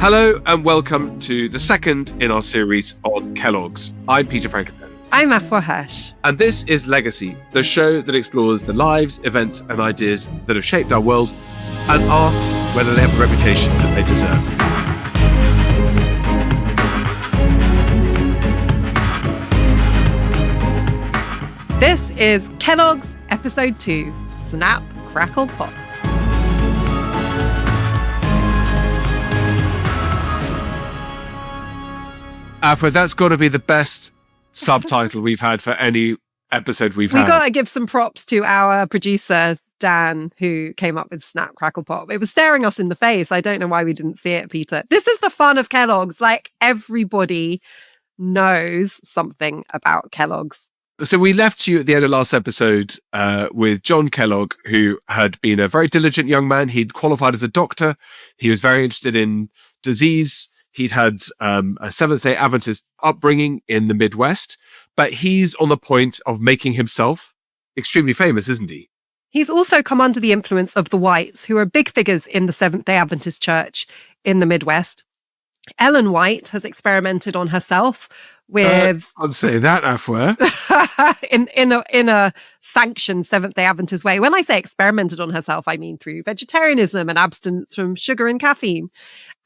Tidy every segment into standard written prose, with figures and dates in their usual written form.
Hello and welcome to the second in our series on Kellogg's. I'm Peter Frankenberg. I'm Afua. And this is Legacy, the show that explores the lives, events and ideas that have shaped our world and asks whether they have the reputations that they deserve. This is Kellogg's Episode 2, Snap, Crackle, Pop. Afua, that's got to be the best subtitle we've had for any episode we've had. We've got to give some props to our producer, Dan, who came up with Snap, Crackle, Pop. It was staring us in the face. I don't know why we didn't see it, Peter. This is the fun of Kellogg's. Like, everybody knows something about Kellogg's. So we left you at the end of last episode with John Kellogg, who had been a very diligent young man. He'd qualified as a doctor. He was very interested in disease. He'd had a Seventh-day Adventist upbringing in the Midwest, but he's on the point of making himself extremely famous, isn't he? He's also come under the influence of the Whites, who are big figures in the Seventh-day Adventist Church in the Midwest. Ellen White has experimented on herself with... I'd say that, Afua. in a sanctioned Seventh-day Adventist way. When I say experimented on herself, I mean through vegetarianism and abstinence from sugar and caffeine.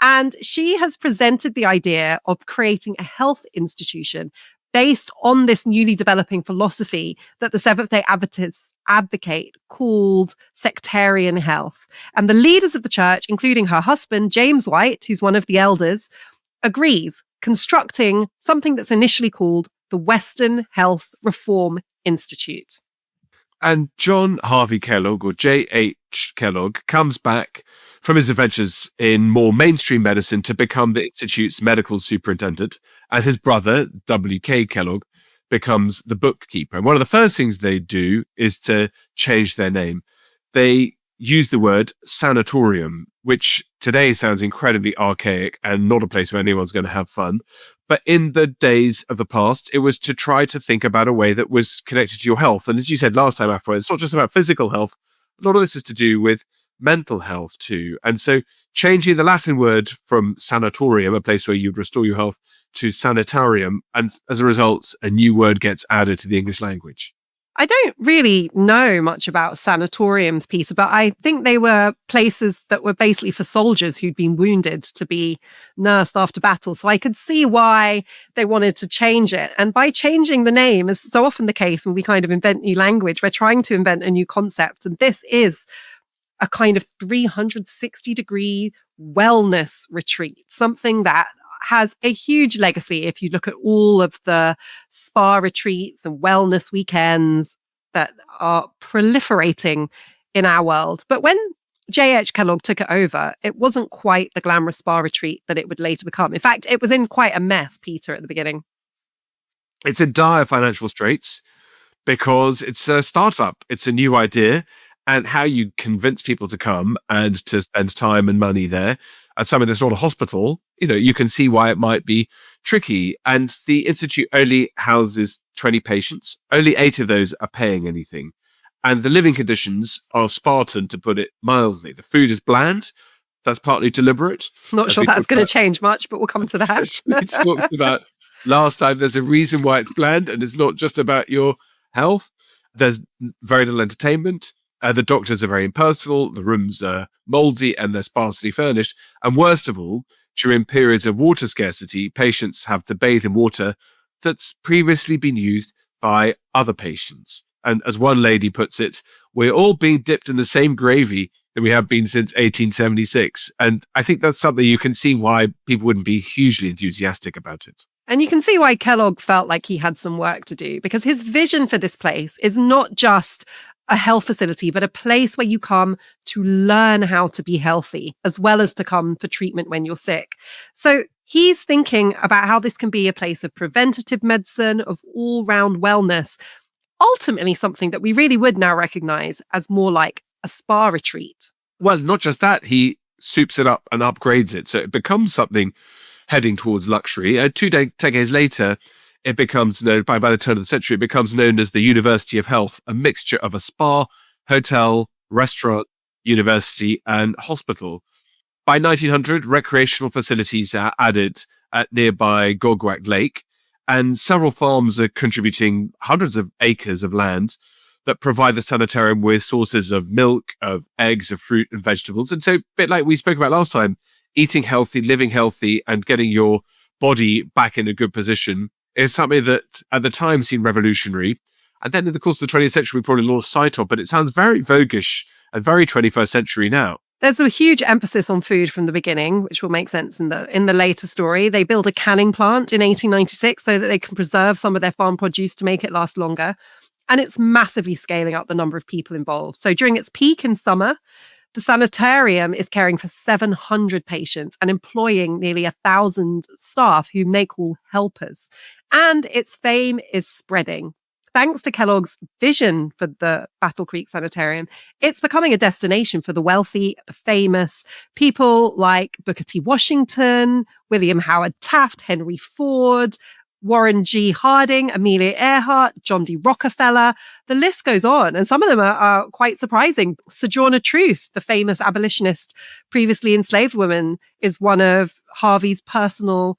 And she has presented the idea of creating a health institution based on this newly developing philosophy that the Seventh-day Adventists advocate called sectarian health. And the leaders of the church, including her husband, James White, who's one of the elders, agrees, constructing something that's initially called the Western Health Reform Institute. And John Harvey Kellogg, or J.H. Kellogg, comes back from his adventures in more mainstream medicine to become the Institute's medical superintendent. And his brother, W.K. Kellogg, becomes the bookkeeper. And one of the first things they do is to change their name. They use the word sanatorium, which today sounds incredibly archaic and not a place where anyone's going to have fun. But in the days of the past, it was to try to think about a way that was connected to your health. And as you said last time, Afua, it's not just about physical health. A lot of this is to do with mental health too. And so changing the Latin word from sanatorium, a place where you'd restore your health, to sanitarium. And as a result, a new word gets added to the English language. I don't really know much about sanatoriums, Peter, but I think they were places that were basically for soldiers who'd been wounded to be nursed after battle. So I could see why they wanted to change it. And by changing the name, as so often the case when we kind of invent new language, we're trying to invent a new concept. And this is a kind of 360-degree wellness retreat, something that has a huge legacy if you look at all of the spa retreats and wellness weekends that are proliferating in our world. But when J.H. Kellogg took it over, it wasn't quite the glamorous spa retreat that it would later become. In fact, it was in quite a mess, Peter, at the beginning. It's in dire financial straits because it's a startup. It's a new idea. And how you convince people to come and to spend time and money there at something that's not a hospital, you can see why it might be tricky. And the Institute only houses 20 patients. Only 8 of those are paying anything. And the living conditions are Spartan, to put it mildly. The food is bland. That's partly deliberate. Not sure that's going to change much, but we'll come to that. We talked about last time, there's a reason why it's bland, and it's not just about your health. There's very little entertainment. The doctors are very impersonal, the rooms are mouldy and they're sparsely furnished. And worst of all, during periods of water scarcity, patients have to bathe in water that's previously been used by other patients. And as one lady puts it, we're all being dipped in the same gravy that we have been since 1876. And I think that's something you can see why people wouldn't be hugely enthusiastic about it. And you can see why Kellogg felt like he had some work to do, because his vision for this place is not just a health facility, but a place where you come to learn how to be healthy, as well as to come for treatment when you're sick. So he's thinking about how this can be a place of preventative medicine, of all-round wellness, ultimately something that we really would now recognize as more like a spa retreat. Well, not just that, he soups it up and upgrades it. So it becomes something heading towards luxury. 2 decades later, it becomes known, by the turn of the century, it becomes known as the University of Health, a mixture of a spa, hotel, restaurant, university, and hospital. By 1900, recreational facilities are added at nearby Gogwak Lake, and several farms are contributing hundreds of acres of land that provide the sanitarium with sources of milk, of eggs, of fruit and vegetables. And so, a bit like we spoke about last time, eating healthy, living healthy, and getting your body back in a good position is something that at the time seemed revolutionary. And then in the course of the 20th century, we probably lost sight of, but it sounds very voguish and very 21st century now. There's a huge emphasis on food from the beginning, which will make sense in the later story. They build a canning plant in 1896 so that they can preserve some of their farm produce to make it last longer. And it's massively scaling up the number of people involved. So during its peak in summer, the sanitarium is caring for 700 patients and employing nearly 1,000 staff whom they call helpers. And its fame is spreading. Thanks to Kellogg's vision for the Battle Creek Sanitarium, it's becoming a destination for the wealthy, the famous, people like Booker T. Washington, William Howard Taft, Henry Ford, Warren G. Harding, Amelia Earhart, John D. Rockefeller. The list goes on. And some of them are quite surprising. Sojourner Truth, the famous abolitionist, previously enslaved woman, is one of Harvey's personal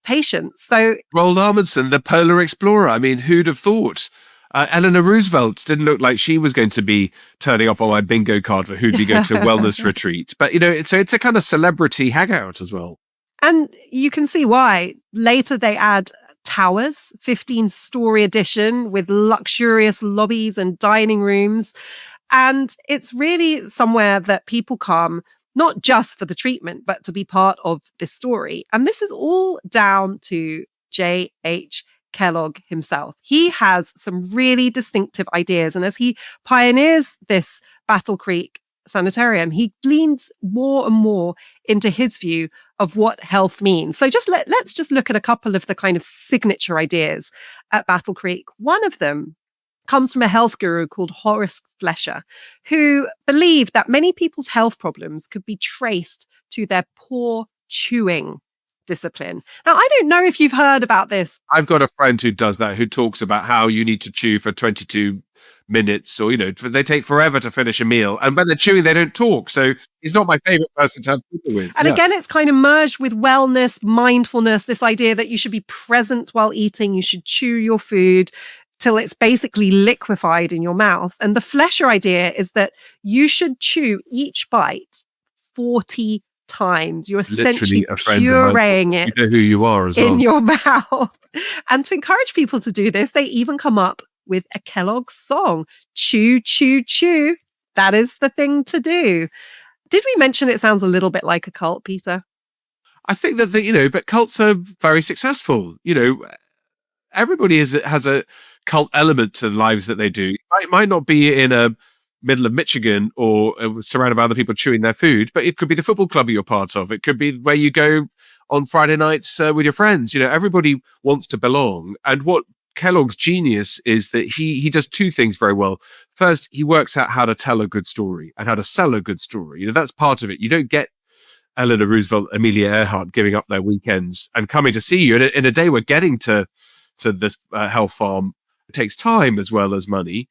patients. So Roald Amundsen, the polar explorer. I mean, who'd have thought? Eleanor Roosevelt didn't look like she was going to be turning up on my bingo card for who'd be going to a wellness retreat. But, it's a kind of celebrity hangout as well. And you can see why. Later they add towers, 15-story addition with luxurious lobbies and dining rooms. And it's really somewhere that people come not just for the treatment, but to be part of this story. And this is all down to J.H. Kellogg himself. He has some really distinctive ideas. And as he pioneers this Battle Creek Sanitarium, he leans more and more into his view of what health means. So let's just look at a couple of the kind of signature ideas at Battle Creek. One of them comes from a health guru called Horace Flesher, who believed that many people's health problems could be traced to their poor chewing discipline. Now, I don't know if you've heard about this. I've got a friend who does that, who talks about how you need to chew for 22 minutes or, they take forever to finish a meal. And when they're chewing, they don't talk. So he's not my favorite person to have people with. And again, it's kind of merged with wellness, mindfulness, this idea that you should be present while eating, you should chew your food till it's basically liquefied in your mouth. And the Flesher idea is that you should chew each bite 40 times. You're essentially pureeing it. You know who you are as well. In your mouth. And to encourage people to do this, they even come up with a Kellogg song. Chew, chew, chew. That is the thing to do. Did we mention it sounds a little bit like a cult, Peter? I think that, but cults are very successful. Everybody has a cult element to the lives that they do. It might not be in a middle of Michigan or surrounded by other people chewing their food, but it could be the football club you're part of. It could be where you go on Friday nights with your friends. Everybody wants to belong. And what Kellogg's genius is that he does two things very well. First, he works out how to tell a good story and how to sell a good story. That's part of it. You don't get Eleanor Roosevelt, Amelia Earhart giving up their weekends and coming to see you. In a day we're getting to this health farm, it takes time as well as money.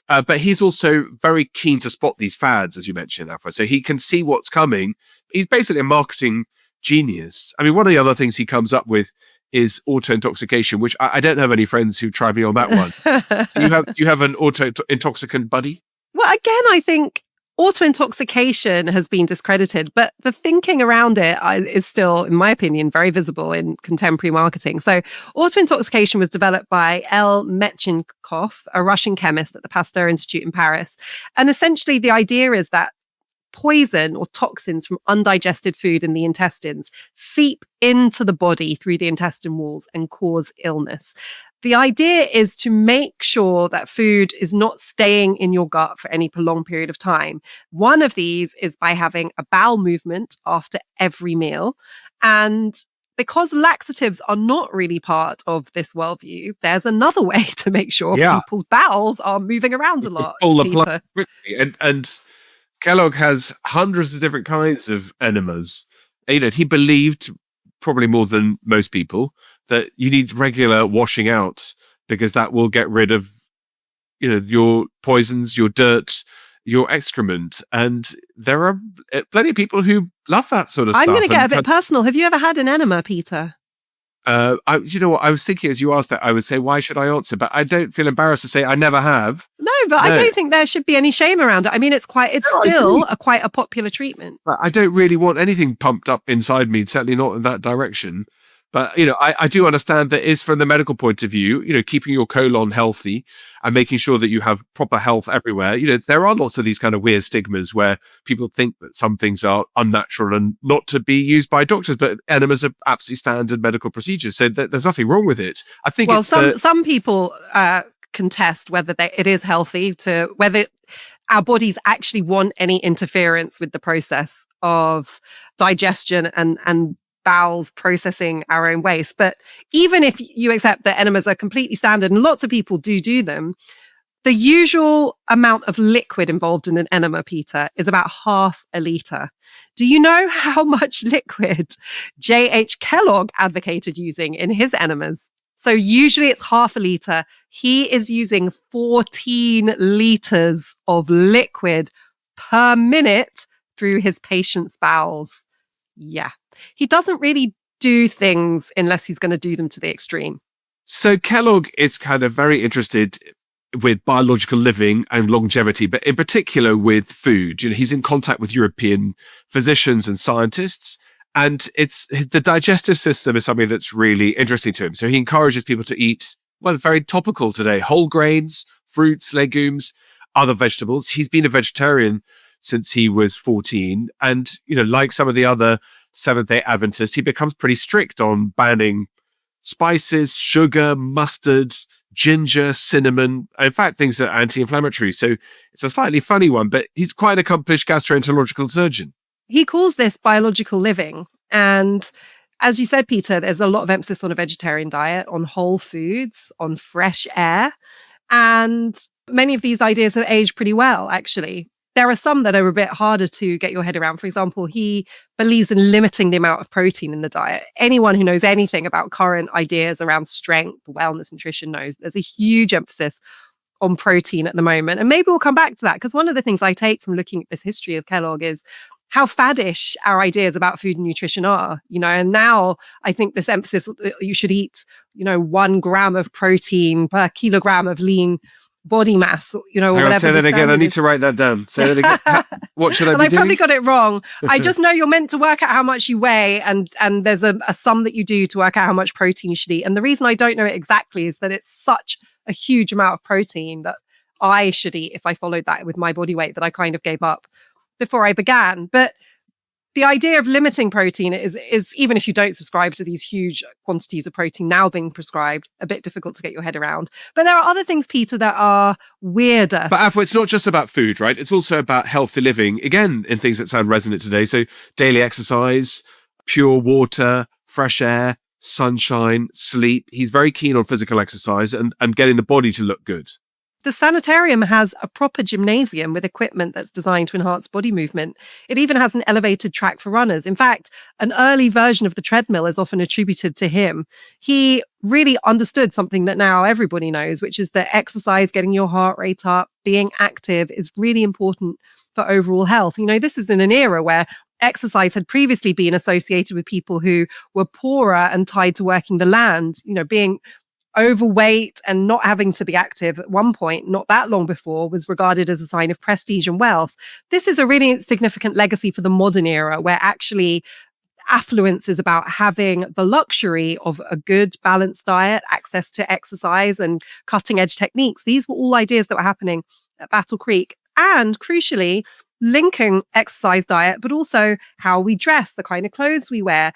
But he's also very keen to spot these fads, as you mentioned, Afua. So he can see what's coming. He's basically a marketing genius. I mean, one of the other things he comes up with is auto-intoxication, which I don't have any friends who tried me on that one. Do you have an auto-intoxicant buddy? Well, again, I think auto-intoxication has been discredited, but the thinking around it is still, in my opinion, very visible in contemporary marketing. So auto-intoxication was developed by L. Metchnikoff, a Russian chemist at the Pasteur Institute in Paris. And essentially the idea is that poison or toxins from undigested food in the intestines seep into the body through the intestine walls and cause illness. The idea is to make sure that food is not staying in your gut for any prolonged period of time. One of these is by having a bowel movement after every meal. And because laxatives are not really part of this worldview, there's another way to make sure people's bowels are moving around a lot. And Kellogg has hundreds of different kinds of enemas. He believed, probably more than most people, that you need regular washing out because that will get rid of, your poisons, your dirt. your excrement. And there are plenty of people who love that sort of stuff. I'm going to get a bit personal. Have you ever had an enema, Peter? You know what? I was thinking as you asked that, I would say, why should I answer? But I don't feel embarrassed to say I never have. No, but I don't think there should be any shame around it. I mean, it's still quite a popular treatment. But I don't really want anything pumped up inside me, certainly not in that direction. But, you know, I do understand that is from the medical point of view, you know, keeping your colon healthy and making sure that you have proper health everywhere. You know, there are lots of these kind of weird stigmas where people think that some things are unnatural and not to be used by doctors, but enemas are absolutely standard medical procedures. So there's nothing wrong with it. I think some people contest whether it is healthy, whether our bodies actually want any interference with the process of digestion and bowels processing our own waste. But even if you accept that enemas are completely standard, and lots of people do them, the usual amount of liquid involved in an enema, Peter, is about half a litre. Do you know how much liquid J.H. Kellogg advocated using in his enemas? So usually it's half a litre. He is using 14 litres of liquid per minute through his patient's bowels. Yeah. He doesn't really do things unless he's going to do them to the extreme. So Kellogg is kind of very interested with biological living and longevity, but in particular with food. You know, he's in contact with European physicians and scientists, and it's the digestive system is something that's really interesting to him. So he encourages people to eat, well, very topical today, whole grains, fruits, legumes, other vegetables. He's been a vegetarian since he was 14. And, you know, like some of the other Seventh-day Adventists, he becomes pretty strict on banning spices, sugar, mustard, ginger, cinnamon. In fact, things that are anti-inflammatory. So it's a slightly funny one, but he's quite an accomplished gastroenterological surgeon. He calls this biological living. And as you said, Peter, there's a lot of emphasis on a vegetarian diet, on whole foods, on fresh air. And many of these ideas have aged pretty well, actually. There are some that are a bit harder to get your head around. For example, he believes in limiting the amount of protein in the diet. Anyone who knows anything about current ideas around strength, wellness, nutrition knows there's a huge emphasis on protein at the moment. And maybe we'll come back to that, because one of the things I take from looking at this history of Kellogg is how faddish our ideas about food and nutrition are, you know, and now I think this emphasis that you should eat, 1 gram of protein per kilogram of lean body mass, whatever. Say that again. I need to write that down. Say that again. What should I be doing? I probably got it wrong. I just know you're meant to work out how much you weigh, and there's a sum that you do to work out how much protein you should eat. And the reason I don't know it exactly is that it's such a huge amount of protein that I should eat if I followed that with my body weight that I kind of gave up before I began. But the idea of limiting protein is even if you don't subscribe to these huge quantities of protein now being prescribed, a bit difficult to get your head around. But there are other things, Peter, that are weirder. But Afua, it's not just about food, right? It's also about healthy living, again, in things that sound resonant today. So daily exercise, pure water, fresh air, sunshine, sleep. He's very keen on physical exercise and getting the body to look good. The sanitarium has a proper gymnasium with equipment that's designed to enhance body movement. It even has an elevated track for runners. In fact, an early version of the treadmill is often attributed to him. He really understood something that now everybody knows, which is that exercise, getting your heart rate up, being active is really important for overall health. This is in an era where exercise had previously been associated with people who were poorer and tied to working the land, being overweight and not having to be active at one point, not that long before, was regarded as a sign of prestige and wealth. This is a really significant legacy for the modern era, where actually affluence is about having the luxury of a good balanced diet, access to exercise and cutting edge techniques. These were all ideas that were happening at Battle Creek, and crucially linking exercise, diet, but also how we dress, the kind of clothes we wear,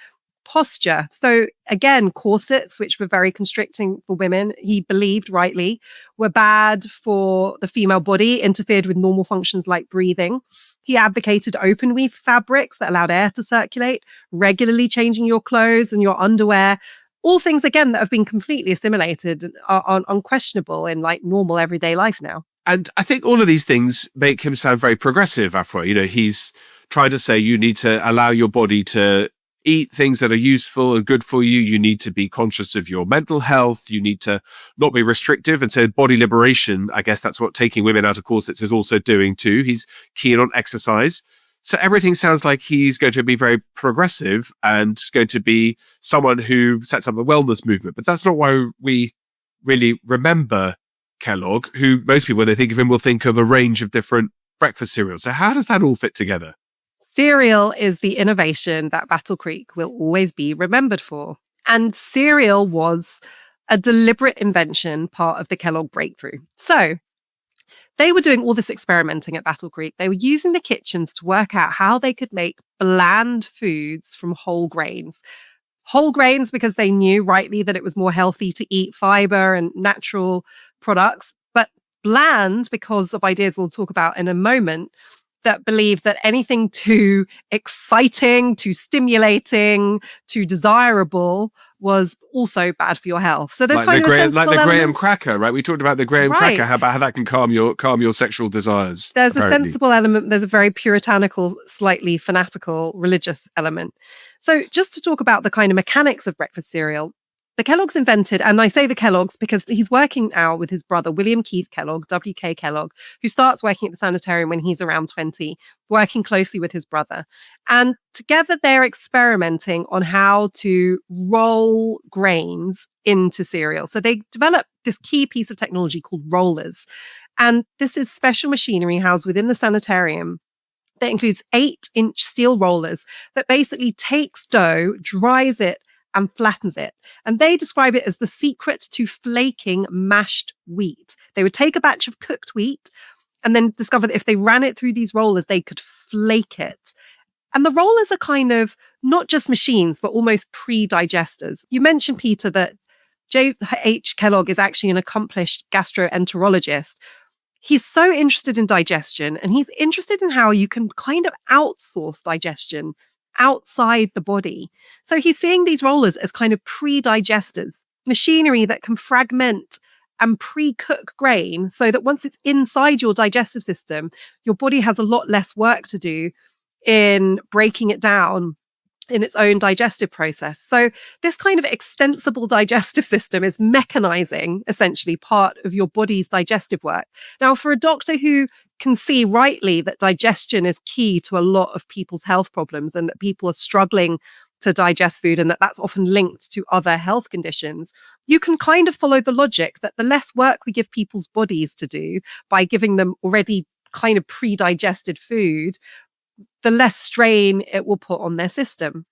posture. So again, corsets, which were very constricting for women, he believed rightly, were bad for the female body, interfered with normal functions like breathing. He advocated open weave fabrics that allowed air to circulate, regularly changing your clothes and your underwear. All things, again, that have been completely assimilated and are unquestionable in like normal everyday life now. And I think all of these things make him sound very progressive, Afua. He's trying to say you need to allow your body to eat things that are useful and good for you. You need to be conscious of your mental health. You need to not be restrictive. And so body liberation, I guess that's what taking women out of corsets is also doing too. He's keen on exercise. So everything sounds like he's going to be very progressive and going to be someone who sets up the wellness movement. But that's not why we really remember Kellogg, who most people, when they think of him, will think of a range of different breakfast cereals. So how does that all fit together? Cereal is the innovation that Battle Creek will always be remembered for. And cereal was a deliberate invention, part of the Kellogg breakthrough. So they were doing all this experimenting at Battle Creek. They were using the kitchens to work out how they could make bland foods from whole grains. Whole grains because they knew rightly that it was more healthy to eat fiber and natural products, but bland because of ideas we'll talk about in a moment that believe that anything too exciting, too stimulating, too desirable was also bad for your health. So there's kind of a sensible like the Graham element. cracker, right? We talked about the Graham cracker, how that can calm your sexual desires. There's apparently. a sensible element. There's a very puritanical, slightly fanatical, religious element. So just to talk about the kind of mechanics of breakfast cereal, the Kellogg's invented, and I say the Kellogg's because he's working now with his brother, William Keith Kellogg, W.K. Kellogg, who starts working at the sanitarium when he's around 20, working closely with his brother. And together they're experimenting on how to roll grains into cereal. So they developed this key piece of technology called rollers. And this is special machinery housed within the sanitarium that includes 8-inch steel rollers that basically takes dough, dries it, and flattens it. And they describe it as the secret to flaking mashed wheat. They would take a batch of cooked wheat and then discover that if they ran it through these rollers, they could flake it. And the rollers are kind of not just machines, but almost pre-digesters. You mentioned, Peter, that J.H. Kellogg is actually an accomplished gastroenterologist. He's so interested in digestion, and he's interested in how you can kind of outsource digestion outside the body. So he's seeing these rollers as kind of pre-digesters, machinery that can fragment and pre-cook grain so that once it's inside your digestive system, your body has a lot less work to do in breaking it down in its own digestive process. So this kind of extensible digestive system is mechanizing essentially part of your body's digestive work. Now, for a doctor who can see rightly that digestion is key to a lot of people's health problems and that people are struggling to digest food and that that's often linked to other health conditions, you can kind of follow the logic that the less work we give people's bodies to do by giving them already kind of pre-digested food, the less strain it will put on their system.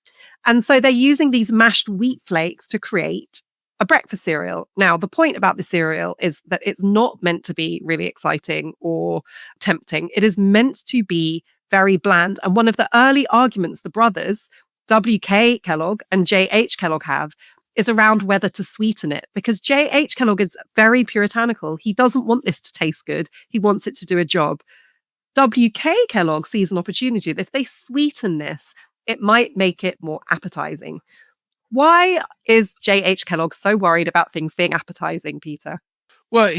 And so they're using these mashed wheat flakes to create a breakfast cereal. Now, the point about the cereal is that it's not meant to be really exciting or tempting. It is meant to be very bland. And one of the early arguments the brothers, W.K. Kellogg and J.H. Kellogg, have is around whether to sweeten it, because J.H. Kellogg is very puritanical. He doesn't want this to taste good. He wants it to do a job. W.K. Kellogg sees an opportunity that if they sweeten this, it might make it more appetizing. Why is J.H. Kellogg so worried about things being appetizing, Peter? Well,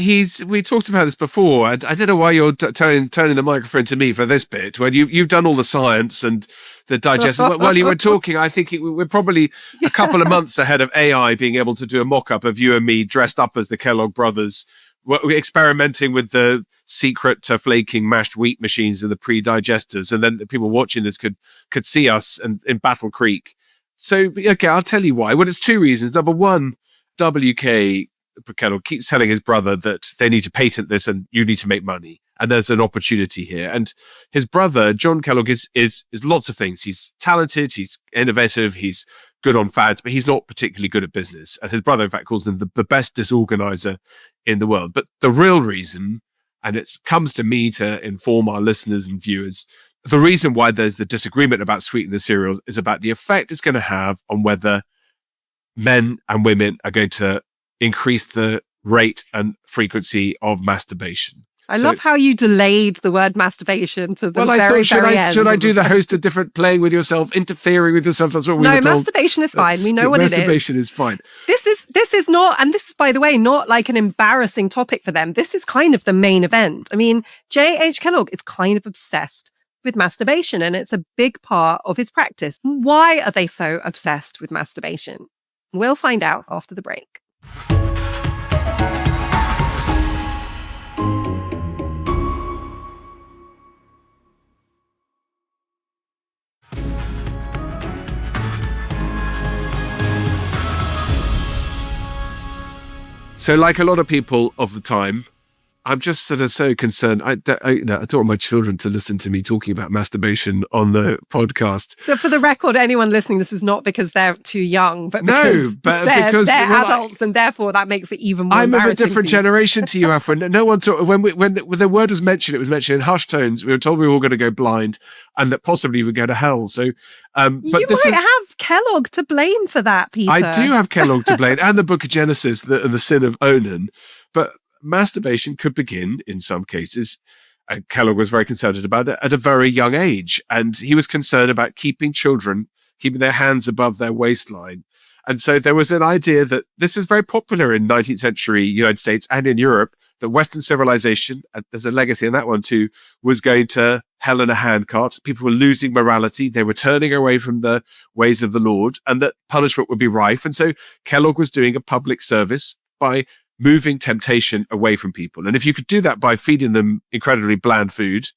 we talked about this before. I don't know why you're turning the microphone to me for this bit, when you've done all the science and the digestion. While you were talking, I think we're probably a couple of months ahead of AI being able to do a mock-up of you and me dressed up as the Kellogg brothers, we're experimenting with the secret to flaking mashed wheat machines and the pre-digesters. And then the people watching this could see us in Battle Creek. So, okay, I'll tell you why. Well, it's two reasons. Number one, W.K. Kellogg keeps telling his brother that they need to patent this and you need to make money. And there's an opportunity here. And his brother, John Kellogg, is lots of things. He's talented, he's innovative, he's good on fads, but he's not particularly good at business. And his brother, in fact, calls him the best disorganizer in the world. But the real reason, and it comes to me to inform our listeners and viewers, the reason why there's the disagreement about sweetening the cereals is about the effect it's going to have on whether men and women are going to increase the rate and frequency of masturbation. I love how you delayed the word masturbation to the very end. Should I do the host of different playing with yourself, interfering with yourself? That's what we were told. No, masturbation is fine. We know what it is. Masturbation is fine. This is not, and this is, by the way, not like an embarrassing topic for them. This is kind of the main event. I mean, J.H. Kellogg is kind of obsessed with masturbation, and it's a big part of his practice. Why are they so obsessed with masturbation? We'll find out after the break. So like a lot of people of the time, I'm just sort of so concerned. I don't want my children to listen to me talking about masturbation on the podcast. So for the record, anyone listening, this is not because they're too young, but because they're adults, and therefore that makes it even more I'm of a embarrassing different for you. generation to you, Afua. No one talked, when the word was mentioned, it was mentioned in hushed tones. We were told we were all going to go blind and that possibly we'd go to hell. So, but you might have Kellogg to blame for that, Peter. I do have Kellogg to blame, and the Book of Genesis, the sin of Onan. But masturbation could begin, in some cases, and Kellogg was very concerned about it, at a very young age. And he was concerned about keeping their hands above their waistline. And so there was an idea that this is very popular in 19th century United States and in Europe, that Western civilization, there's a legacy in that one too, was going to hell in a handcart. People were losing morality. They were turning away from the ways of the Lord, and that punishment would be rife. And so Kellogg was doing a public service by moving temptation away from people. And if you could do that by feeding them incredibly bland food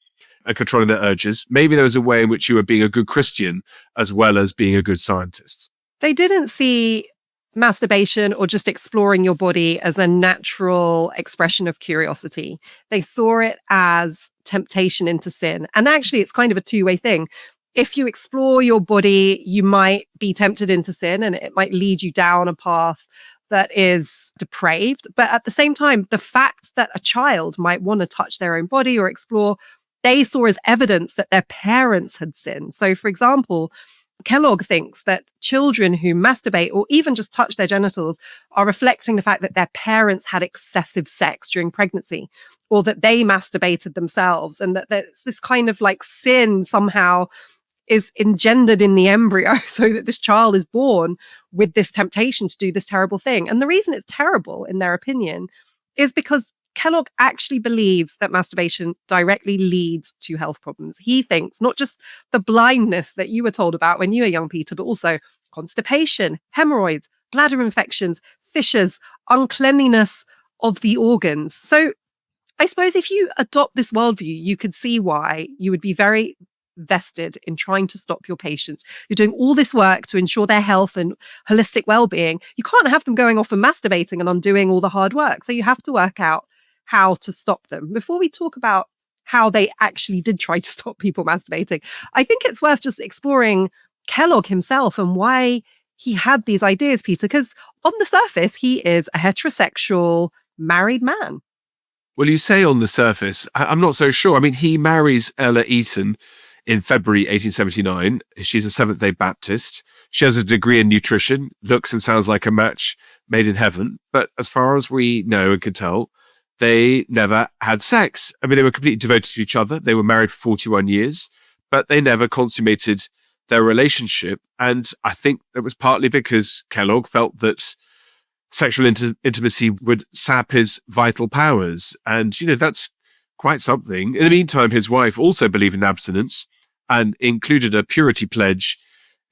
and controlling their urges, maybe there was a way in which you were being a good Christian as well as being a good scientist. They didn't see masturbation or just exploring your body as a natural expression of curiosity. They saw it as temptation into sin. And actually, it's kind of a two-way thing. If you explore your body, you might be tempted into sin, and it might lead you down a path that is depraved. But at the same time, the fact that a child might want to touch their own body or explore, they saw as evidence that their parents had sinned. So, for example, Kellogg thinks that children who masturbate or even just touch their genitals are reflecting the fact that their parents had excessive sex during pregnancy, or that they masturbated themselves, and that there's this kind of like sin somehow is engendered in the embryo so that this child is born with this temptation to do this terrible thing. And the reason it's terrible, in their opinion, is because Kellogg actually believes that masturbation directly leads to health problems. He thinks not just the blindness that you were told about when you were young, Peter, but also constipation, hemorrhoids, bladder infections, fissures, uncleanliness of the organs. So I suppose if you adopt this worldview, you could see why you would be very vested in trying to stop your patients. You're doing all this work to ensure their health and holistic well-being. You can't have them going off and masturbating and undoing all the hard work. So you have to work out how to stop them. Before we talk about how they actually did try to stop people masturbating, I think it's worth just exploring Kellogg himself and why he had these ideas, Peter, because on the surface, he is a heterosexual married man. Well, you say on the surface, I'm not so sure. I mean, he marries Ella Eaton in February 1879. She's a Seventh-day Baptist. She has a degree in nutrition, looks and sounds like a match made in heaven. But as far as we know and can tell, they never had sex. I mean, they were completely devoted to each other. They were married for 41 years, but they never consummated their relationship. And I think that was partly because Kellogg felt that sexual intimacy would sap his vital powers. And, that's quite something. In the meantime, his wife also believed in abstinence and included a purity pledge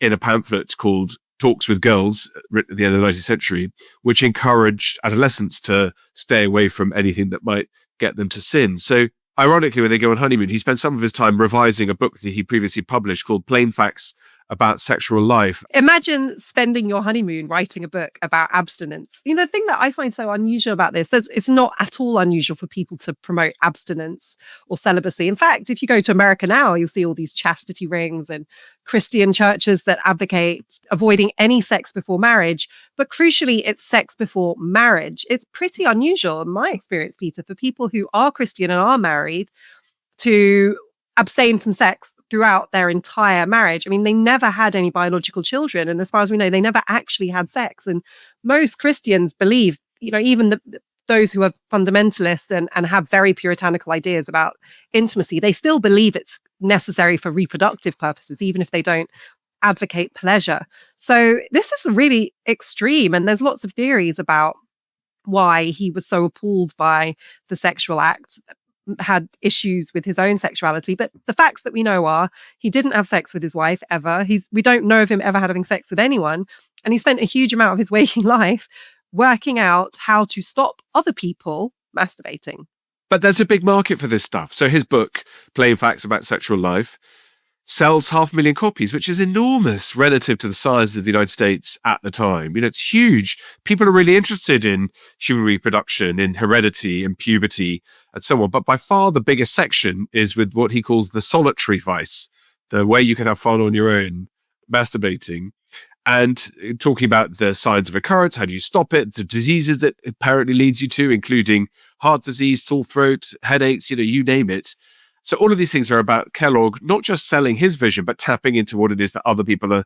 in a pamphlet called Talks with Girls, written at the end of the 19th century, which encouraged adolescents to stay away from anything that might get them to sin. So ironically, when they go on honeymoon, he spends some of his time revising a book that he previously published called Plain Facts About Sexual Life. Imagine spending your honeymoon writing a book about abstinence. The thing that I find so unusual about this, it's not at all unusual for people to promote abstinence or celibacy. In fact, if you go to America now, you'll see all these chastity rings and Christian churches that advocate avoiding any sex before marriage. But crucially, it's sex before marriage. It's pretty unusual, in my experience, Peter, for people who are Christian and are married to abstain from sex throughout their entire marriage. I mean, they never had any biological children. And as far as we know, they never actually had sex. And most Christians believe, even those who are fundamentalists and have very puritanical ideas about intimacy, they still believe it's necessary for reproductive purposes, even if they don't advocate pleasure. So this is really extreme. And there's lots of theories about why he was so appalled by the sexual act. had issues with his own sexuality. But the facts that we know are he didn't have sex with his wife ever. We don't know of him ever having sex with anyone. And he spent a huge amount of his waking life working out how to stop other people masturbating. But there's a big market for this stuff. So his book, Plain Facts About Sexual Life, sells 500,000 copies, which is enormous relative to the size of the United States at the time. It's huge. People are really interested in human reproduction, in heredity and puberty and so on. But by far the biggest section is with what he calls the solitary vice, the way you can have fun on your own, masturbating, and talking about the signs of occurrence, how do you stop it, the diseases that it apparently leads you to, including heart disease, sore throat, headaches, you name it. So all of these things are about Kellogg, not just selling his vision, but tapping into what it is that other people are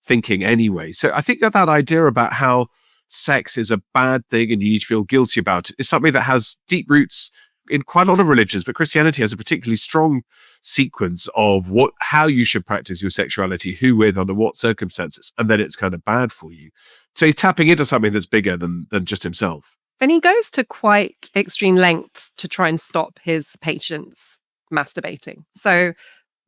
thinking anyway. So I think that idea about how sex is a bad thing and you need to feel guilty about it is something that has deep roots in quite a lot of religions, but Christianity has a particularly strong sequence of how you should practice your sexuality, who with, under what circumstances, and then it's kind of bad for you. So he's tapping into something that's bigger than just himself. And he goes to quite extreme lengths to try and stop his patients masturbating. So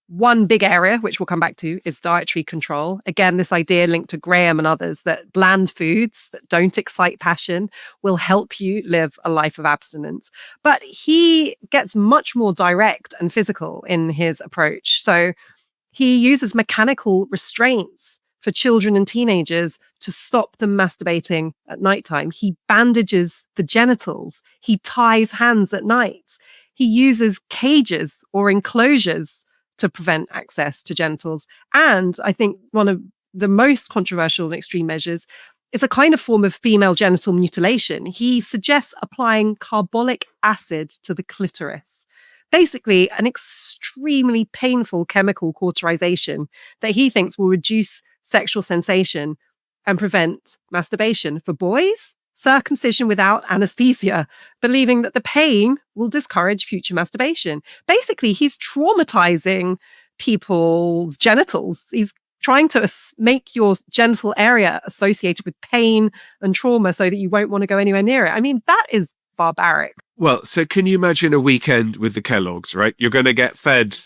one big area, which we'll come back to, is dietary control. Again, this idea linked to Graham and others that bland foods that don't excite passion will help you live a life of abstinence. But he gets much more direct and physical in his approach. So he uses mechanical restraints for children and teenagers to stop them masturbating at nighttime. He bandages the genitals. He ties hands at night. He uses cages or enclosures to prevent access to genitals. And I think one of the most controversial and extreme measures is a kind of form of female genital mutilation. He suggests applying carbolic acid to the clitoris. Basically, an extremely painful chemical cauterization that he thinks will reduce sexual sensation and prevent masturbation. For boys, circumcision without anesthesia, believing that the pain will discourage future masturbation. Basically, he's traumatizing people's genitals. He's trying to make your genital area associated with pain and trauma so that you won't want to go anywhere near it. I mean, that is barbaric. Well, so can you imagine a weekend with the Kellogg's, right? You're going to get fed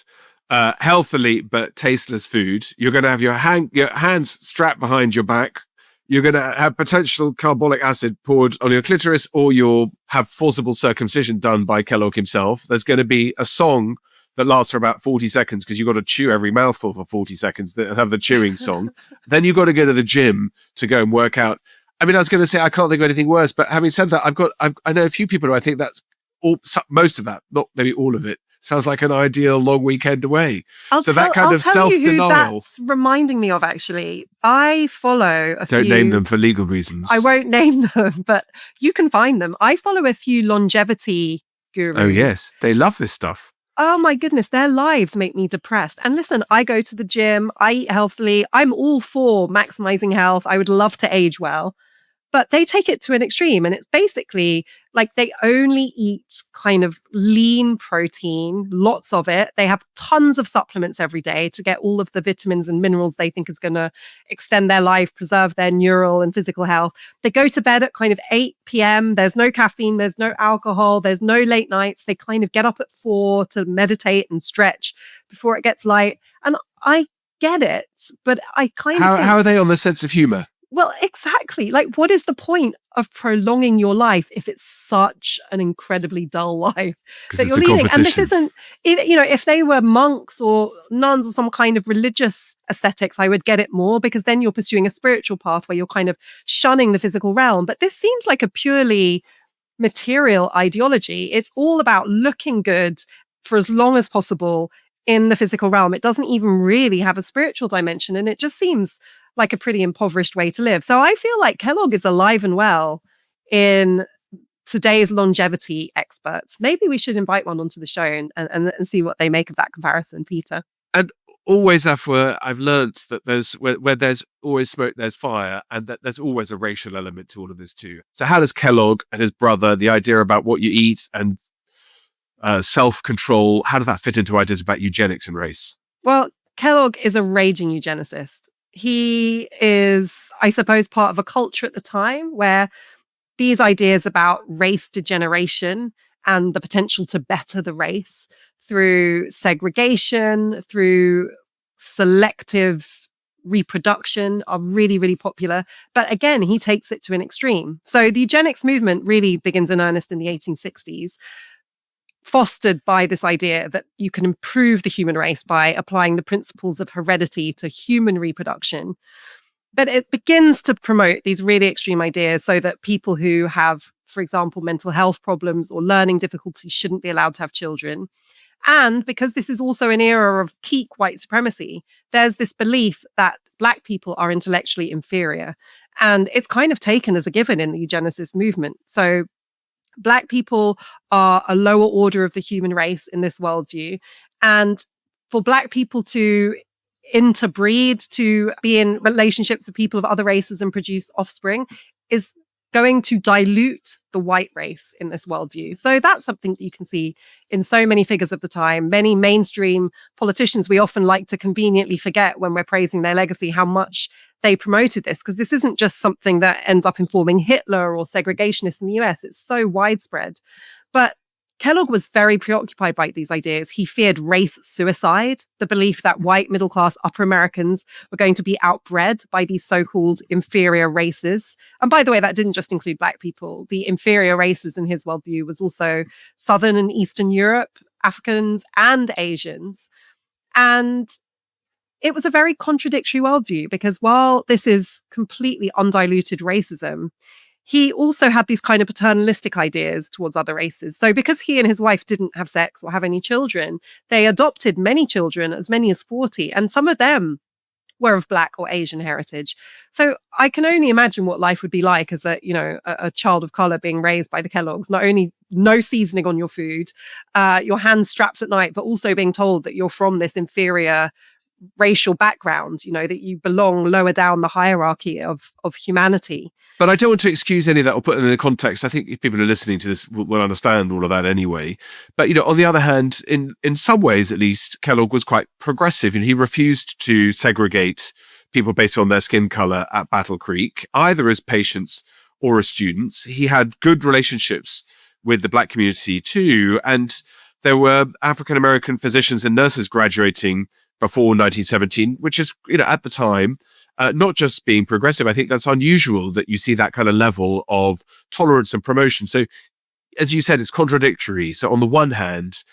healthily but tasteless food. You're going to have your hands strapped behind your back. You're going to have potential carbolic acid poured on your clitoris, or you'll have forcible circumcision done by Kellogg himself. There's going to be a song that lasts for about 40 seconds because you've got to chew every mouthful for 40 seconds that have the chewing song. Then you've got to go to the gym to go and work out. I mean, I was going to say, I can't think of anything worse, but having said that, I know a few people who I think that's most of that, not maybe all of it, sounds like an ideal long weekend away. I'll tell you who that's reminding me of, actually. I follow a few... Don't name them for legal reasons. I won't name them, but you can find them. I follow a few longevity gurus. Oh, yes. They love this stuff. Oh, my goodness. Their lives make me depressed. And listen, I go to the gym. I eat healthily. I'm all for maximizing health. I would love to age well. But they take it to an extreme, and it's basically like they only eat kind of lean protein, lots of it. They have tons of supplements every day to get all of the vitamins and minerals they think is going to extend their life, preserve their neural and physical health. They go to bed at kind of 8 p.m. There's no caffeine, there's no alcohol, there's no late nights. They kind of get up at 4 to meditate and stretch before it gets light. And I get it, but I kind of... How are they on the sense of humor? Well, exactly. Like, what is the point of prolonging your life if it's such an incredibly dull life that you're leading? And this isn't, if they were monks or nuns or some kind of religious ascetics, I would get it more, because then you're pursuing a spiritual path where you're kind of shunning the physical realm. But this seems like a purely material ideology. It's all about looking good for as long as possible in the physical realm. It doesn't even really have a spiritual dimension. And it just seems like a pretty impoverished way to live. So I feel like Kellogg is alive and well in today's longevity experts. Maybe we should invite one onto the show and see what they make of that comparison, Peter. And always, Afua, I've learned that there's where there's always smoke, there's fire, and that there's always a racial element to all of this too. So how does Kellogg and his brother, the idea about what you eat and self-control, how does that fit into ideas about eugenics and race? Well, Kellogg is a raging eugenicist. He is, I suppose, part of a culture at the time where these ideas about race degeneration and the potential to better the race through segregation, through selective reproduction are really, really popular. But again, he takes it to an extreme. So the eugenics movement really begins in earnest in the 1860s, fostered by this idea that you can improve the human race by applying the principles of heredity to human reproduction. But it begins to promote these really extreme ideas so that people who have, for example, mental health problems or learning difficulties shouldn't be allowed to have children. And because this is also an era of peak white supremacy, there's this belief that Black people are intellectually inferior. And it's kind of taken as a given in the eugenicist movement. So Black people are a lower order of the human race in this worldview. And for Black people to interbreed, to be in relationships with people of other races and produce offspring is going to dilute the white race in this worldview. So that's something that you can see in so many figures of the time. Many mainstream politicians, we often like to conveniently forget when we're praising their legacy how much they promoted this, because this isn't just something that ends up informing Hitler or segregationists in the US. It's so widespread. But Kellogg was very preoccupied by these ideas. He feared race suicide, the belief that white middle-class upper Americans were going to be outbred by these so-called inferior races. And by the way, that didn't just include Black people. The inferior races in his worldview was also Southern and Eastern Europe, Africans and Asians. And it was a very contradictory worldview, because while this is completely undiluted racism, he also had these kind of paternalistic ideas towards other races. So because he and his wife didn't have sex or have any children, they adopted many children, as many as 40, and some of them were of Black or Asian heritage. So I can only imagine what life would be like as a child of color being raised by the Kelloggs. Not only no seasoning on your food, your hands strapped at night, but also being told that you're from this inferior racial background, that you belong lower down the hierarchy of humanity. But I don't want to excuse any of that or put it in the context. I think if people are listening to this will understand all of that anyway. But, on the other hand, in some ways, at least, Kellogg was quite progressive, and he refused to segregate people based on their skin color at Battle Creek, either as patients or as students. He had good relationships with the Black community too. And there were African-American physicians and nurses graduating before 1917, which is, at the time, not just being progressive. I think that's unusual that you see that kind of level of tolerance and promotion. So, as you said, it's contradictory. So on the one hand,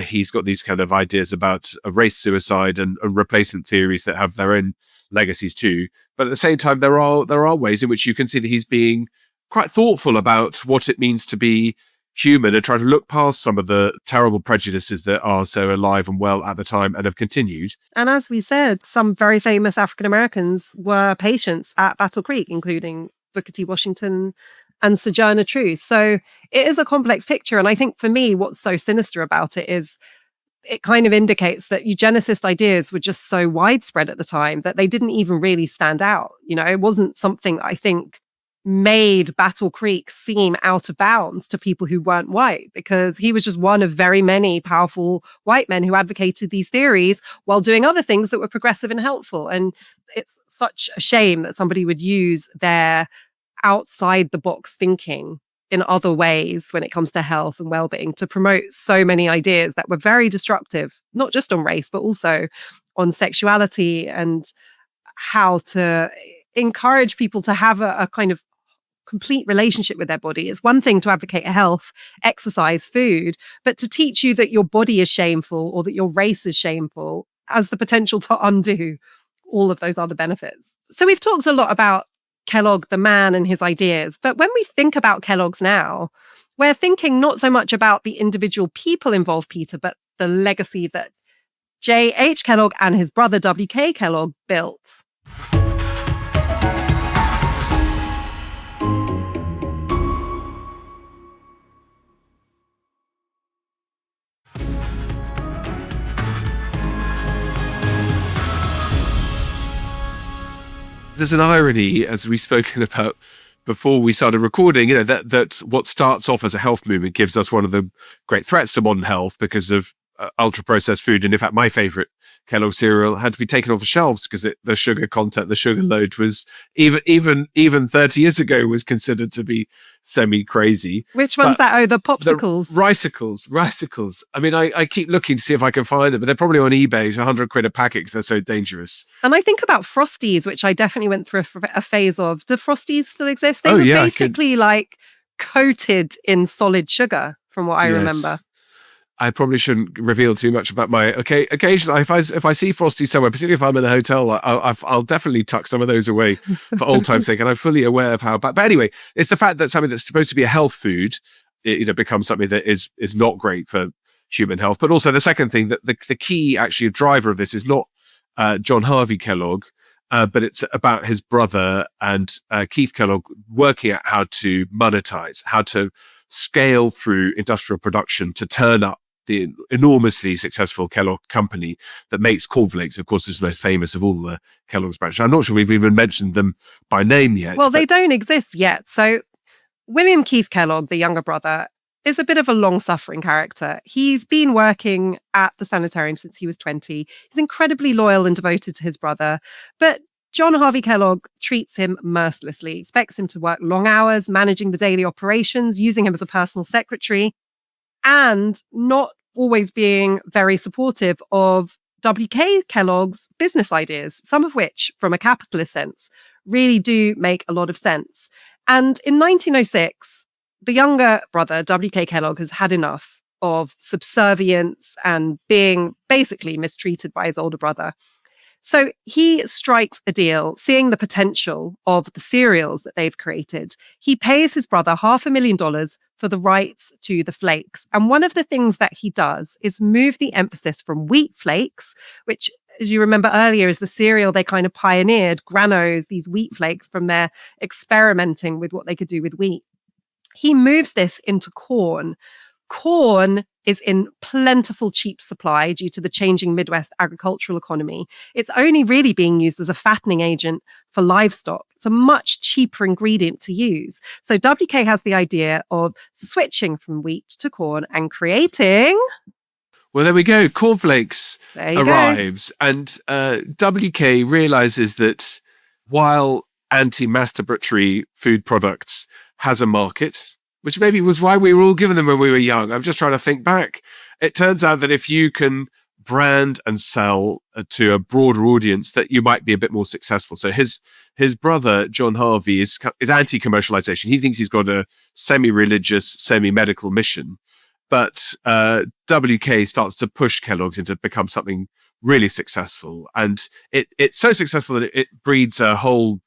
he's got these kind of ideas about race suicide and replacement theories that have their own legacies too. But at the same time, there are ways in which you can see that he's being quite thoughtful about what it means to be human and try to look past some of the terrible prejudices that are so alive and well at the time and have continued. And as we said, some very famous African Americans were patients at Battle Creek, including Booker T. Washington and Sojourner Truth. So it is a complex picture. And I think for me, what's so sinister about it is it kind of indicates that eugenicist ideas were just so widespread at the time that they didn't even really stand out. It wasn't something I think made Battle Creek seem out of bounds to people who weren't white, because he was just one of very many powerful white men who advocated these theories while doing other things that were progressive and helpful. And it's such a shame that somebody would use their outside the box thinking in other ways when it comes to health and well-being to promote so many ideas that were very destructive, not just on race, but also on sexuality and how to encourage people to have a kind of complete relationship with their body. It's one thing to advocate health, exercise, food, but to teach you that your body is shameful or that your race is shameful has the potential to undo all of those other benefits. So we've talked a lot about Kellogg, the man, and his ideas. But when we think about Kellogg's now, we're thinking not so much about the individual people involved, Peter, but the legacy that J.H. Kellogg and his brother W.K. Kellogg built. There's an irony, as we've spoken about before we started recording, that what starts off as a health movement gives us one of the great threats to modern health because of ultra-processed food. And in fact, my favorite Kellogg cereal had to be taken off the shelves because the sugar content, the sugar load was even 30 years ago was considered to be semi-crazy. Which one's that? Oh, the popsicles. The Ricicles. I mean, I keep looking to see if I can find them, but they're probably on eBay. It's 100 quid a packet because they're so dangerous. And I think about Frosties, which I definitely went through a phase of. Do Frosties still exist? They were basically like coated in solid sugar, from what I remember. I probably shouldn't reveal too much about my occasionally. If I see Frosty somewhere, particularly if I'm in a hotel, I'll definitely tuck some of those away for old time's sake. And I'm fully aware of how bad. But anyway, it's the fact that something that's supposed to be a health food, becomes something that is not great for human health. But also the second thing, that the key actually driver of this is not John Harvey Kellogg, but it's about his brother and Keith Kellogg working out how to monetize, how to scale through industrial production to turn up the enormously successful Kellogg company that makes Cornflakes. Of course, is the most famous of all the Kellogg's branches. I'm not sure we've even mentioned them by name yet. Well, they don't exist yet. So William Keith Kellogg, the younger brother, is a bit of a long-suffering character. He's been working at the sanitarium since he was 20. He's incredibly loyal and devoted to his brother. But John Harvey Kellogg treats him mercilessly, expects him to work long hours, managing the daily operations, using him as a personal secretary, and not always being very supportive of W.K. Kellogg's business ideas, some of which, from a capitalist sense, really do make a lot of sense. And in 1906, the younger brother, W.K. Kellogg, has had enough of subservience and being basically mistreated by his older brother. So he strikes a deal, seeing the potential of the cereals that they've created. He pays his brother $500,000 for the rights to the flakes. And one of the things that he does is move the emphasis from wheat flakes, which, as you remember earlier, is the cereal they kind of pioneered, granos, these wheat flakes, from their experimenting with what they could do with wheat. He moves this into corn. Corn is in plentiful cheap supply due to the changing Midwest agricultural economy. It's only really being used as a fattening agent for livestock. It's a much cheaper ingredient to use. So WK has the idea of switching from wheat to corn and creating... Well, there we go. Cornflakes arrives. And WK realizes that while anti-masturbatory food products has a market, which maybe was why we were all given them when we were young. I'm just trying to think back. It turns out that if you can brand and sell to a broader audience, that you might be a bit more successful. So his brother, John Harvey, is anti-commercialization. He thinks he's got a semi-religious, semi-medical mission. But WK starts to push Kellogg's into become something really successful. And it's so successful that it breeds a whole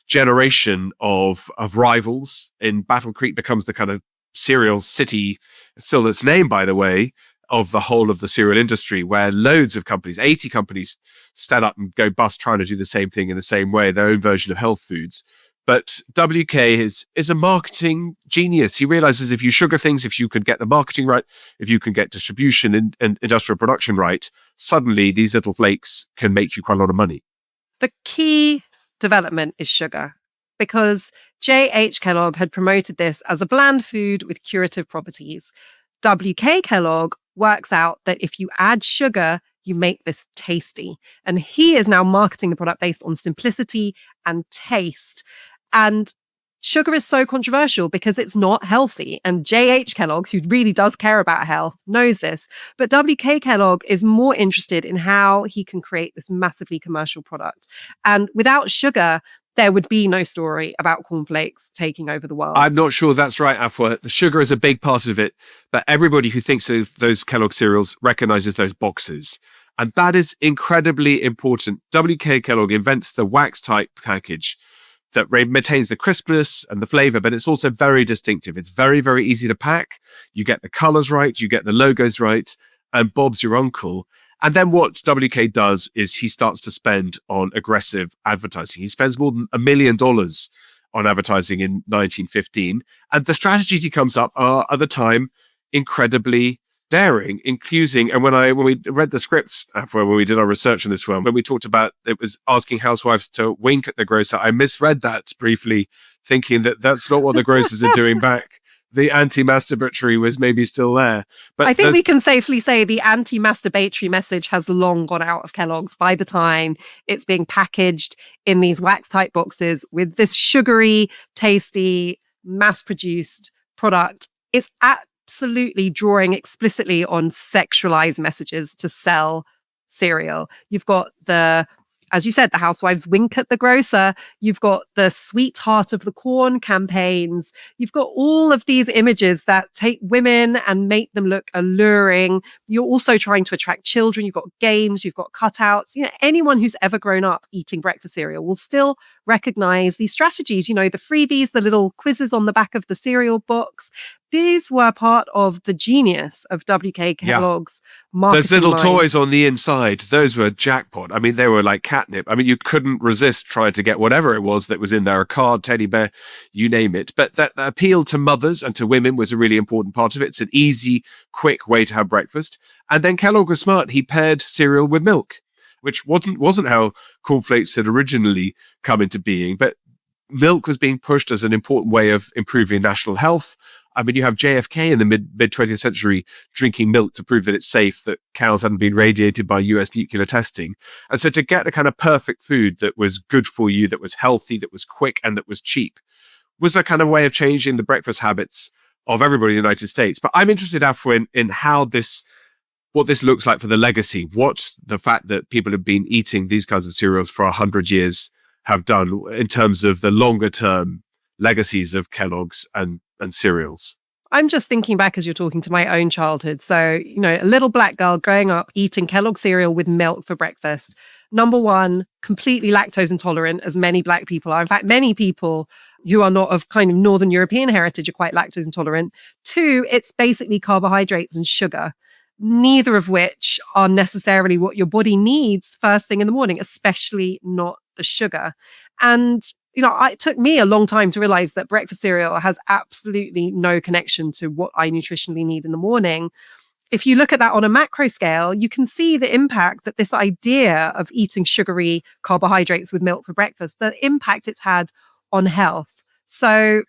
generation of rivals. In Battle Creek becomes the kind of cereal city, still its name, by the way, of the whole of the cereal industry, where loads of companies, 80 companies, stand up and go bust trying to do the same thing in the same way, their own version of health foods. But WK is a marketing genius. He realizes if you sugar things, if you can get the marketing right, if you can get distribution and industrial production right, suddenly these little flakes can make you quite a lot of money. The key development is sugar, because J.H. Kellogg had promoted this as a bland food with curative properties. W.K. Kellogg works out that if you add sugar, you make this tasty. And he is now marketing the product based on simplicity and taste. And sugar is so controversial because it's not healthy. And J.H. Kellogg, who really does care about health, knows this. But W.K. Kellogg is more interested in how he can create this massively commercial product. And without sugar, there would be no story about cornflakes taking over the world. I'm not sure that's right, Afua. The sugar is a big part of it, but everybody who thinks of those Kellogg cereals recognizes those boxes. And that is incredibly important. W.K. Kellogg invents the wax-type package that maintains the crispness and the flavor, but it's also very distinctive. It's very, very easy to pack. You get the colors right, you get the logos right, and Bob's your uncle. And then what WK does is he starts to spend on aggressive advertising. He spends more than $1 million on advertising in 1915. And the strategies he comes up are, at the time, incredibly daring, including, and when we read the scripts, when we did our research on this one, when we talked about it was asking housewives to wink at the grocer, I misread that briefly, thinking that that's not what the grocers are doing back the anti-masturbatory was maybe still there. But I think we can safely say the anti-masturbatory message has long gone out of Kellogg's by the time it's being packaged in these wax-type boxes with this sugary, tasty, mass-produced product. It's absolutely drawing explicitly on sexualized messages to sell cereal. You've got as you said, the housewives wink at the grocer. You've got the sweetheart of the corn campaigns. You've got all of these images that take women and make them look alluring. You're also trying to attract children. You've got games, you've got cutouts. Anyone who's ever grown up eating breakfast cereal will still recognize these strategies. The freebies, the little quizzes on the back of the cereal box. These were part of the genius of W.K. Kellogg's marketing. Those little mind. toys on the inside, those were jackpot. I mean, they were like catnip. I mean, you couldn't resist trying to get whatever it was that was in there, a card, teddy bear, you name it. But that appeal to mothers and to women was a really important part of it. It's an easy, quick way to have breakfast. And then Kellogg was smart. He paired cereal with milk, which wasn't how cornflakes had originally come into being. But milk was being pushed as an important way of improving national health. I mean, you have JFK in the mid 20th century drinking milk to prove that it's safe, that cows hadn't been radiated by US nuclear testing. And so to get a kind of perfect food that was good for you, that was healthy, that was quick, and that was cheap was a kind of way of changing the breakfast habits of everybody in the United States. But I'm interested, Afua, in how what this looks like for the legacy, what the fact that people have been eating these kinds of cereals for 100 years have done in terms of the longer term legacies of Kellogg's and cereals. I'm just thinking back as you're talking to my own childhood. So, a little black girl growing up eating Kellogg cereal with milk for breakfast. Number one, completely lactose intolerant, as many Black people are. In fact, many people who are not of kind of Northern European heritage are quite lactose intolerant. Two, it's basically carbohydrates and sugar, neither of which are necessarily what your body needs first thing in the morning, especially not the sugar. And it took me a long time to realize that breakfast cereal has absolutely no connection to what I nutritionally need in the morning. If you look at that on a macro scale, you can see the impact that this idea of eating sugary carbohydrates with milk for breakfast, the impact it's had on health. So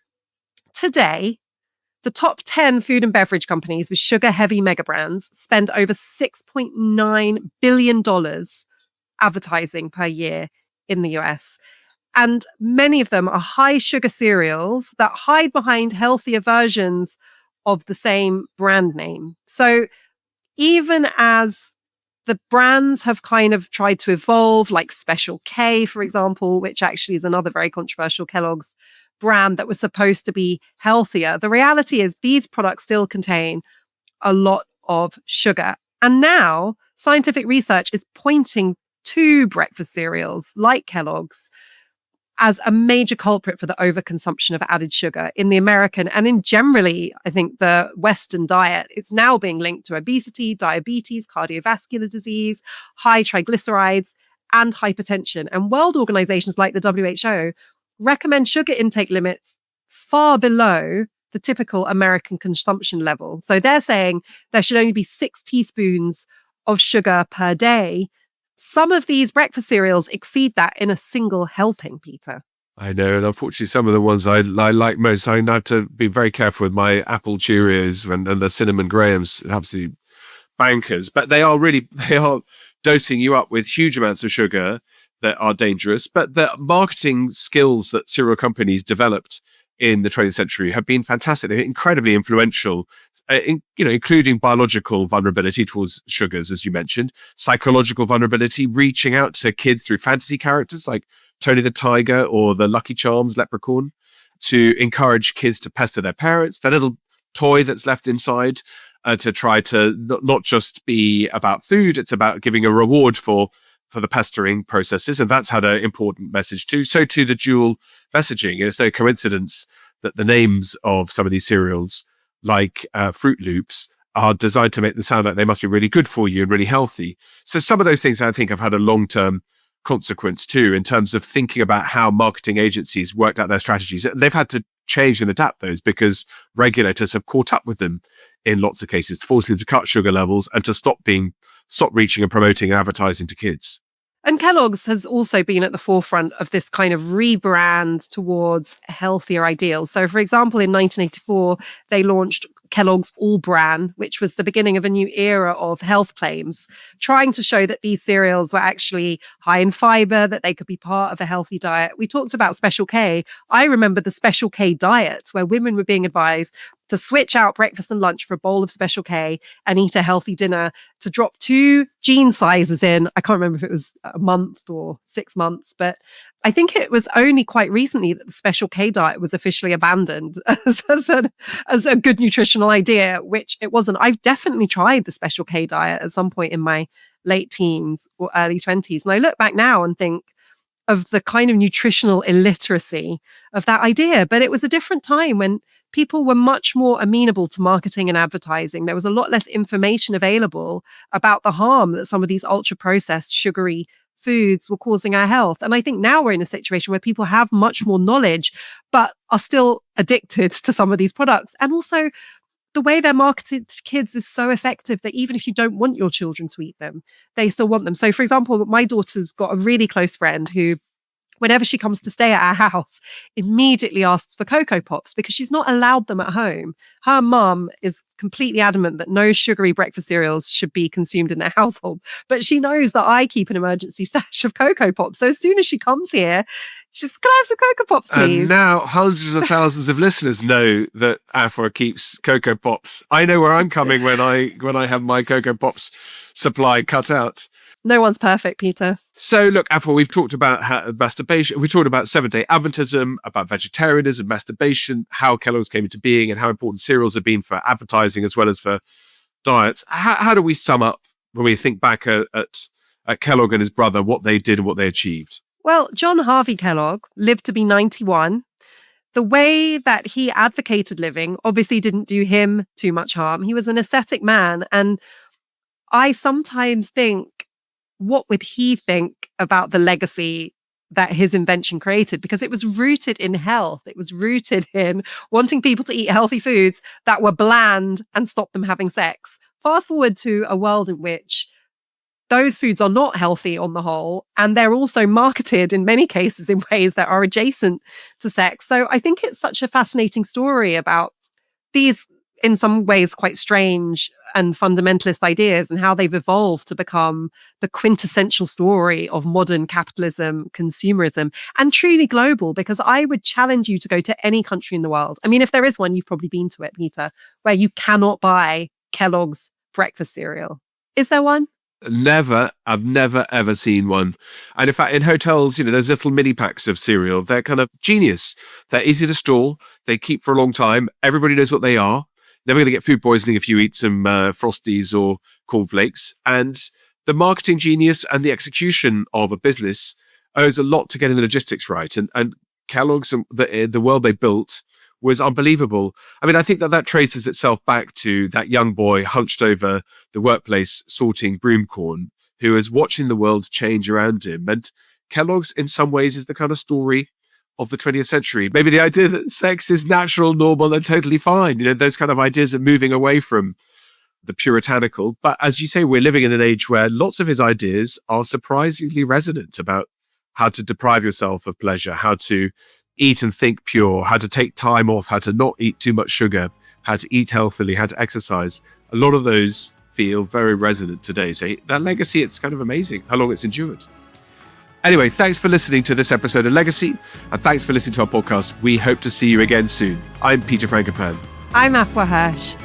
today, the top 10 food and beverage companies with sugar-heavy mega brands spend over $6.9 billion advertising per year in the US. And many of them are high sugar cereals that hide behind healthier versions of the same brand name. So even as the brands have kind of tried to evolve, like Special K, for example, which actually is another very controversial Kellogg's brand that was supposed to be healthier, the reality is these products still contain a lot of sugar. And now scientific research is pointing to breakfast cereals like Kellogg's as a major culprit for the overconsumption of added sugar in the American and in generally, I think, the Western diet. It's now being linked to obesity, diabetes, cardiovascular disease, high triglycerides, and hypertension. And world organizations like the WHO recommend sugar intake limits far below the typical American consumption level. So they're saying there should only be 6 teaspoons of sugar per day. Some of these breakfast cereals exceed that in a single helping, Peter. I know, and unfortunately some of the ones I like most, I have to be very careful with my apple Cheerios and the cinnamon Grahams, absolutely bankers. But they are dosing you up with huge amounts of sugar that are dangerous. But the marketing skills that cereal companies developed in the 20th century have been fantastic. They're incredibly influential, including biological vulnerability towards sugars, as you mentioned, psychological vulnerability, reaching out to kids through fantasy characters like Tony the Tiger or the Lucky Charms leprechaun to encourage kids to pester their parents, that little toy that's left inside to try to not just be about food, it's about giving a reward for the pestering processes. And that's had an important message too. So too the dual messaging. It's no coincidence that the names of some of these cereals, like Fruit Loops, are designed to make them sound like they must be really good for you and really healthy. So some of those things I think have had a long-term consequence too, in terms of thinking about how marketing agencies worked out their strategies. They've had to change and adapt those because regulators have caught up with them in lots of cases to force them to cut sugar levels and to stop reaching and promoting and advertising to kids. And Kellogg's has also been at the forefront of this kind of rebrand towards healthier ideals. So, for example, in 1984, they launched Kellogg's All Bran, which was the beginning of a new era of health claims, trying to show that these cereals were actually high in fiber, that they could be part of a healthy diet. We talked about Special K. I remember the Special K diet, where women were being advised to switch out breakfast and lunch for a bowl of Special K and eat a healthy dinner, to drop 2 jean sizes in. I can't remember if it was a month or 6 months, but I think it was only quite recently that the Special K diet was officially abandoned as a good nutritional idea, which it wasn't. I've definitely tried the Special K diet at some point in my late teens or early 20s. And I look back now and think of the kind of nutritional illiteracy of that idea. But it was a different time when people were much more amenable to marketing and advertising. There was a lot less information available about the harm that some of these ultra processed sugary foods were causing our health. And I think now we're in a situation where people have much more knowledge, but are still addicted to some of these products. And also the way they're marketed to kids is so effective that even if you don't want your children to eat them, they still want them. So for example, my daughter's got a really close friend who, whenever she comes to stay at our house, immediately asks for Cocoa Pops because she's not allowed them at home. Her mum is completely adamant that no sugary breakfast cereals should be consumed in their household. But she knows that I keep an emergency stash of Cocoa Pops. So as soon as she comes here, she's, can I have some Cocoa Pops, please? And now hundreds of thousands of listeners know that Afua keeps Cocoa Pops. I know where I'm coming when I have my Cocoa Pops supply cut out. No one's perfect, Peter. So look, Afua, we've talked about masturbation. We've talked about Seventh-day Adventism, about vegetarianism, masturbation, how Kellogg's came into being and how important cereals have been for advertising as well as for diets. How do we sum up when we think back at Kellogg and his brother, what they did and what they achieved? Well, John Harvey Kellogg lived to be 91. The way that he advocated living obviously didn't do him too much harm. He was an ascetic man. And I sometimes think, what would he think about the legacy that his invention created? Because it was rooted in health. It was rooted in wanting people to eat healthy foods that were bland and stop them having sex. Fast forward to a world in which those foods are not healthy on the whole, and they're also marketed in many cases in ways that are adjacent to sex. So I think it's such a fascinating story about these, in some ways, quite strange and fundamentalist ideas and how they've evolved to become the quintessential story of modern capitalism, consumerism, and truly global. Because I would challenge you to go to any country in the world. I mean, if there is one, you've probably been to it, Peter, where you cannot buy Kellogg's breakfast cereal. Is there one? Never. I've never, ever seen one. And in fact, in hotels, there's little mini packs of cereal. They're kind of genius. They're easy to store. They keep for a long time. Everybody knows what they are. Never going to get food poisoning if you eat some Frosties or Cornflakes. And the marketing genius and the execution of a business owes a lot to getting the logistics right. And Kellogg's, the world they built was unbelievable. I mean, I think that traces itself back to that young boy hunched over the workplace sorting broom corn, who is watching the world change around him. And Kellogg's, in some ways, is the kind of story of the 20th century. Maybe the idea that sex is natural, normal, and totally fine. Those kind of ideas are moving away from the puritanical. But as you say, we're living in an age where lots of his ideas are surprisingly resonant about how to deprive yourself of pleasure, how to eat and think pure, how to take time off, how to not eat too much sugar, how to eat healthily, how to exercise. A lot of those feel very resonant today. So that legacy, it's kind of amazing how long it's endured. Anyway, thanks for listening to this episode of Legacy, and thanks for listening to our podcast. We hope to see you again soon. I'm Peter Frankopan. I'm Afua Hirsch.